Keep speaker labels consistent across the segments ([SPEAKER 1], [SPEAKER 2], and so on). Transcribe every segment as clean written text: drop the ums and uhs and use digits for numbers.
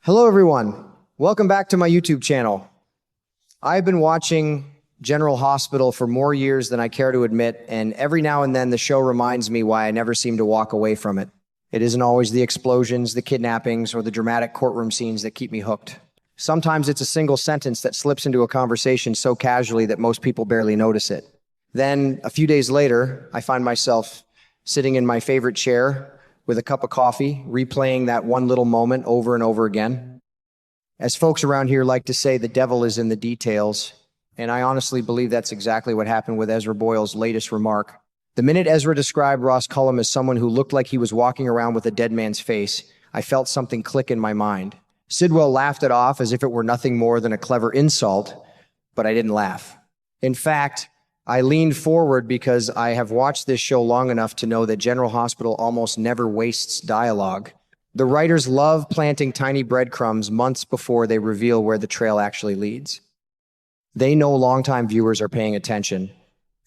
[SPEAKER 1] Hello everyone, welcome back to my YouTube channel. I've been watching General Hospital for more years than I care to admit, and every now and then the show reminds me why I never seem to walk away from it. It isn't always the explosions, the kidnappings, or the dramatic courtroom scenes that keep me hooked. Sometimes it's a single sentence that slips into a conversation so casually that most people barely notice it. Then, a few days later, I find myself sitting in my favorite chair with a cup of coffee, replaying that one little moment over and over again. As folks around here like to say, the devil is in the details, and I honestly believe that's exactly what happened with Ezra Boyle's latest remark. The minute Ezra described Ross Cullum as someone who looked like he was walking around with a dead man's face, I felt something click in my mind. Sidwell laughed it off as if it were nothing more than a clever insult, but I didn't laugh. In fact, I leaned forward because I have watched this show long enough to know that General Hospital almost never wastes dialogue. The writers love planting tiny breadcrumbs months before they reveal where the trail actually leads. They know longtime viewers are paying attention,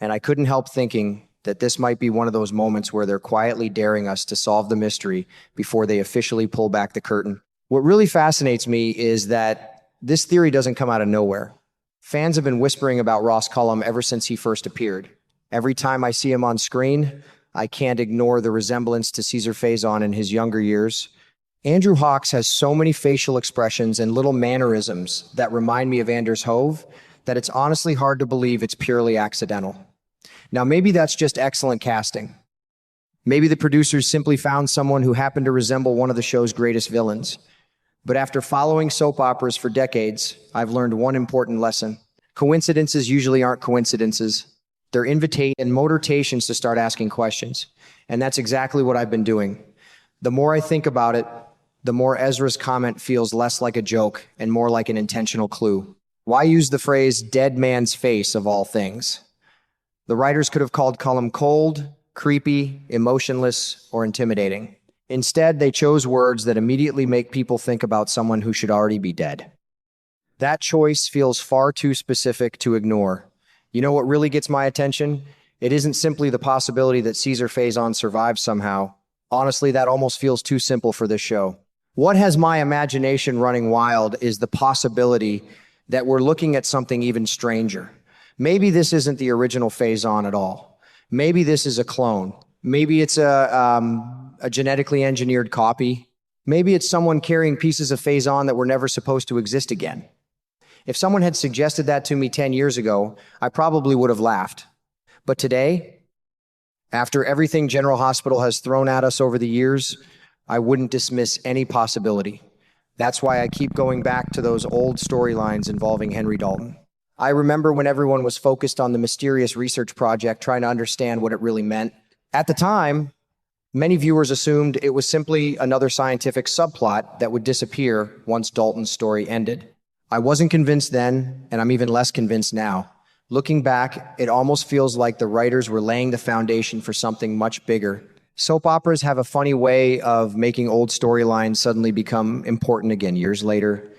[SPEAKER 1] and I couldn't help thinking that this might be one of those moments where they're quietly daring us to solve the mystery before they officially pull back the curtain. What really fascinates me is that this theory doesn't come out of nowhere. Fans have been whispering about Ross Cullum ever since he first appeared. Every time I see him on screen, I can't ignore the resemblance to Caesar Faison in his younger years. Andrew Hawks has so many facial expressions and little mannerisms that remind me of Anders Hove that it's honestly hard to believe it's purely accidental. Now, maybe that's just excellent casting. Maybe the producers simply found someone who happened to resemble one of the show's greatest villains. But after following soap operas for decades, I've learned one important lesson. Coincidences usually aren't coincidences. They're motivations to start asking questions. And that's exactly what I've been doing. The more I think about it, the more Ezra's comment feels less like a joke and more like an intentional clue. Why use the phrase dead man's face of all things? The writers could have called Cullum cold, creepy, emotionless, or intimidating. Instead, they chose words that immediately make people think about someone who should already be dead. That choice feels far too specific to ignore. You know what really gets my attention? It isn't simply the possibility that Caesar Faison survived somehow. Honestly, that almost feels too simple for this show. What has my imagination running wild is the possibility that we're looking at something even stranger. Maybe this isn't the original Faison at all. Maybe this is a clone. Maybe it's a genetically engineered copy. Maybe it's someone carrying pieces of Faison that were never supposed to exist again. If someone had suggested that to me 10 years ago, I probably would have laughed. But today, after everything General Hospital has thrown at us over the years, I wouldn't dismiss any possibility. That's why I keep going back to those old storylines involving Henry Dalton. I remember when everyone was focused on the mysterious research project, trying to understand what it really meant. At the time, many viewers assumed it was simply another scientific subplot that would disappear once Dalton's story ended. I wasn't convinced then, and I'm even less convinced now. Looking back, it almost feels like the writers were laying the foundation for something much bigger. Soap operas have a funny way of making old storylines suddenly become important again years later.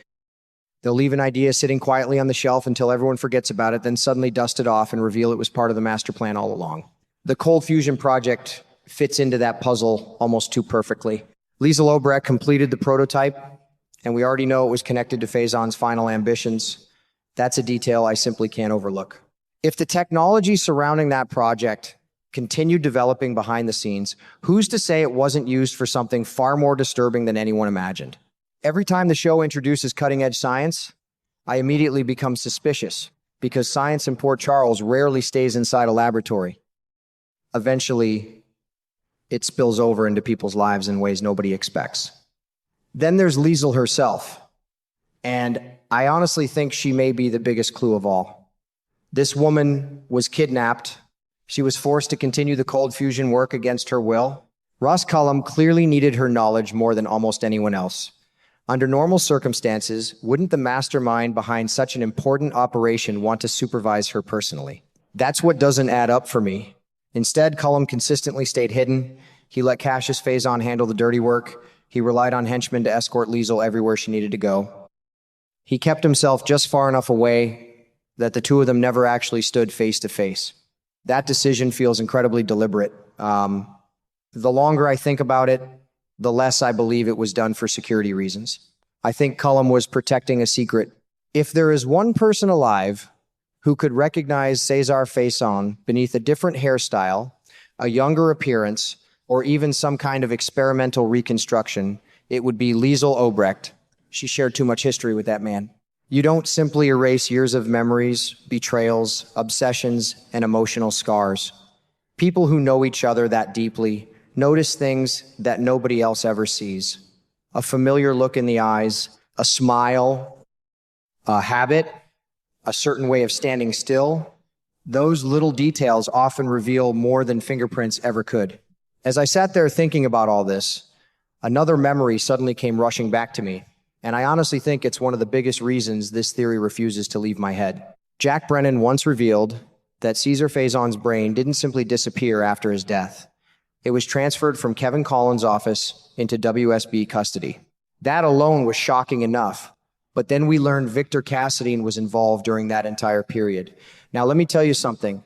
[SPEAKER 1] They'll leave an idea sitting quietly on the shelf until everyone forgets about it, then suddenly dust it off and reveal it was part of the master plan all along. The cold fusion project fits into that puzzle almost too perfectly. Lisa Lobrecht completed the prototype, and we already know it was connected to Faison's final ambitions. That's a detail I simply can't overlook. If the technology surrounding that project continued developing behind the scenes, who's to say it wasn't used for something far more disturbing than anyone imagined? Every time the show introduces cutting-edge science, I immediately become suspicious, because science in Port Charles rarely stays inside a laboratory. Eventually, it spills over into people's lives in ways nobody expects. Then there's Liesl herself, and I honestly think she may be the biggest clue of all. This woman was kidnapped. She was forced to continue the cold fusion work against her will. Ross Cullum clearly needed her knowledge more than almost anyone else. Under normal circumstances, wouldn't the mastermind behind such an important operation want to supervise her personally? That's what doesn't add up for me. Instead, Cullum consistently stayed hidden. He let Cassius Faison handle the dirty work. He relied on henchmen to escort Liesl everywhere she needed to go. He kept himself just far enough away that the two of them never actually stood face to face. That decision feels incredibly deliberate. The longer I think about it, the less I believe it was done for security reasons. I think Cullum was protecting a secret. If there is one person alive who could recognize Cesar Faison beneath a different hairstyle, a younger appearance, or even some kind of experimental reconstruction, it would be Liesel Obrecht. She shared too much history with that man. You don't simply erase years of memories, betrayals, obsessions, and emotional scars. People who know each other that deeply notice things that nobody else ever sees. A familiar look in the eyes, a smile, a habit, a certain way of standing still. Those little details often reveal more than fingerprints ever could. As I sat there thinking about all this, another memory suddenly came rushing back to me. And I honestly think it's one of the biggest reasons this theory refuses to leave my head. Jack Brennan once revealed that Cesar Faison's brain didn't simply disappear after his death. It was transferred from Kevin Collins' office into WSB custody. That alone was shocking enough. But then we learned Victor Cassadine was involved during that entire period. Now, let me tell you something.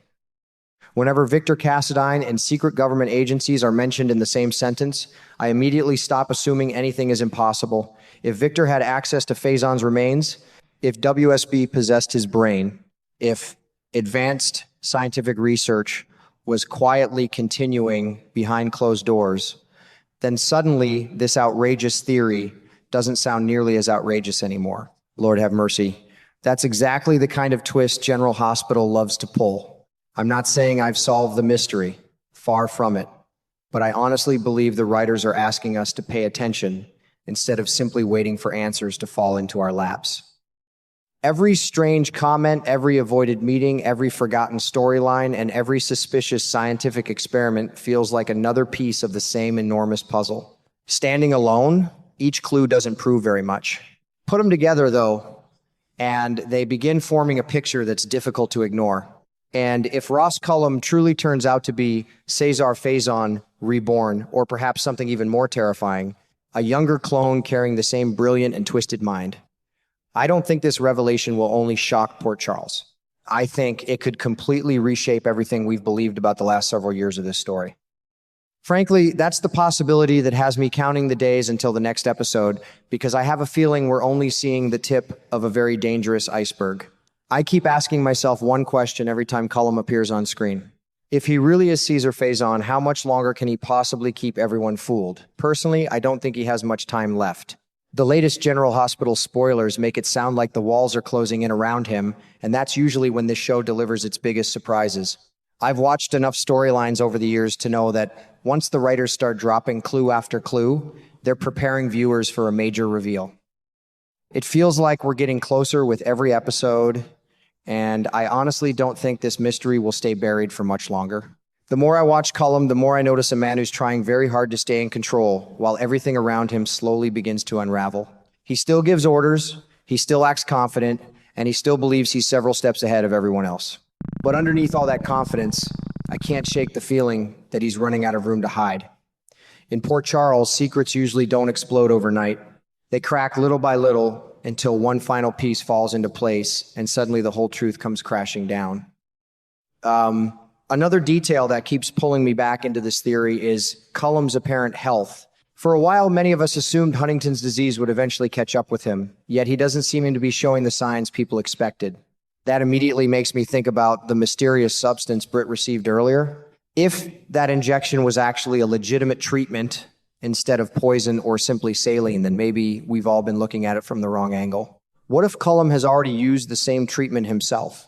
[SPEAKER 1] Whenever Victor Cassadine and secret government agencies are mentioned in the same sentence, I immediately stop assuming anything is impossible. If Victor had access to Faison's remains, if WSB possessed his brain, if advanced scientific research was quietly continuing behind closed doors, then suddenly this outrageous theory doesn't sound nearly as outrageous anymore. Lord have mercy. That's exactly the kind of twist General Hospital loves to pull. I'm not saying I've solved the mystery, far from it, but I honestly believe the writers are asking us to pay attention instead of simply waiting for answers to fall into our laps. Every strange comment, every avoided meeting, every forgotten storyline, and every suspicious scientific experiment feels like another piece of the same enormous puzzle. Standing alone, each clue doesn't prove very much. Put them together, though, and they begin forming a picture that's difficult to ignore. And if Ross Cullum truly turns out to be Cesar Faison reborn, or perhaps something even more terrifying, a younger clone carrying the same brilliant and twisted mind, I don't think this revelation will only shock Port Charles. I think it could completely reshape everything we've believed about the last several years of this story. Frankly, that's the possibility that has me counting the days until the next episode, because I have a feeling we're only seeing the tip of a very dangerous iceberg. I keep asking myself one question every time Cullum appears on screen. If he really is Cesar Faison, how much longer can he possibly keep everyone fooled? Personally, I don't think he has much time left. The latest General Hospital spoilers make it sound like the walls are closing in around him, and that's usually when this show delivers its biggest surprises. I've watched enough storylines over the years to know that once the writers start dropping clue after clue, they're preparing viewers for a major reveal. It feels like we're getting closer with every episode, and I honestly don't think this mystery will stay buried for much longer. The more I watch Cullum, the more I notice a man who's trying very hard to stay in control, while everything around him slowly begins to unravel. He still gives orders, he still acts confident, and he still believes he's several steps ahead of everyone else. But underneath all that confidence, I can't shake the feeling that he's running out of room to hide. In Port Charles, secrets usually don't explode overnight. They crack little by little until one final piece falls into place, and suddenly the whole truth comes crashing down. Another detail that keeps pulling me back into this theory is Cullum's apparent health. For a while, many of us assumed Huntington's disease would eventually catch up with him, yet he doesn't seem to be showing the signs people expected. That immediately makes me think about the mysterious substance Britt received earlier. If that injection was actually a legitimate treatment instead of poison or simply saline, then maybe we've all been looking at it from the wrong angle. What if Cullum has already used the same treatment himself?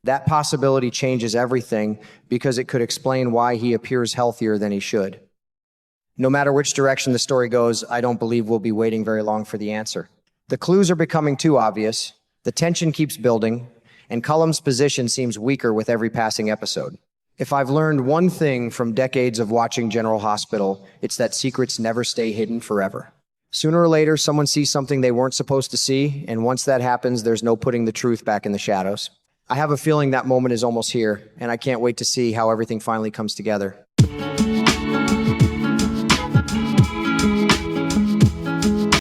[SPEAKER 1] That possibility changes everything because it could explain why he appears healthier than he should. No matter which direction the story goes, I don't believe we'll be waiting very long for the answer. The clues are becoming too obvious, the tension keeps building, and Cullum's position seems weaker with every passing episode. If I've learned one thing from decades of watching General Hospital, it's that secrets never stay hidden forever. Sooner or later, someone sees something they weren't supposed to see, and once that happens, there's no putting the truth back in the shadows. I have a feeling that moment is almost here, and I can't wait to see how everything finally comes together.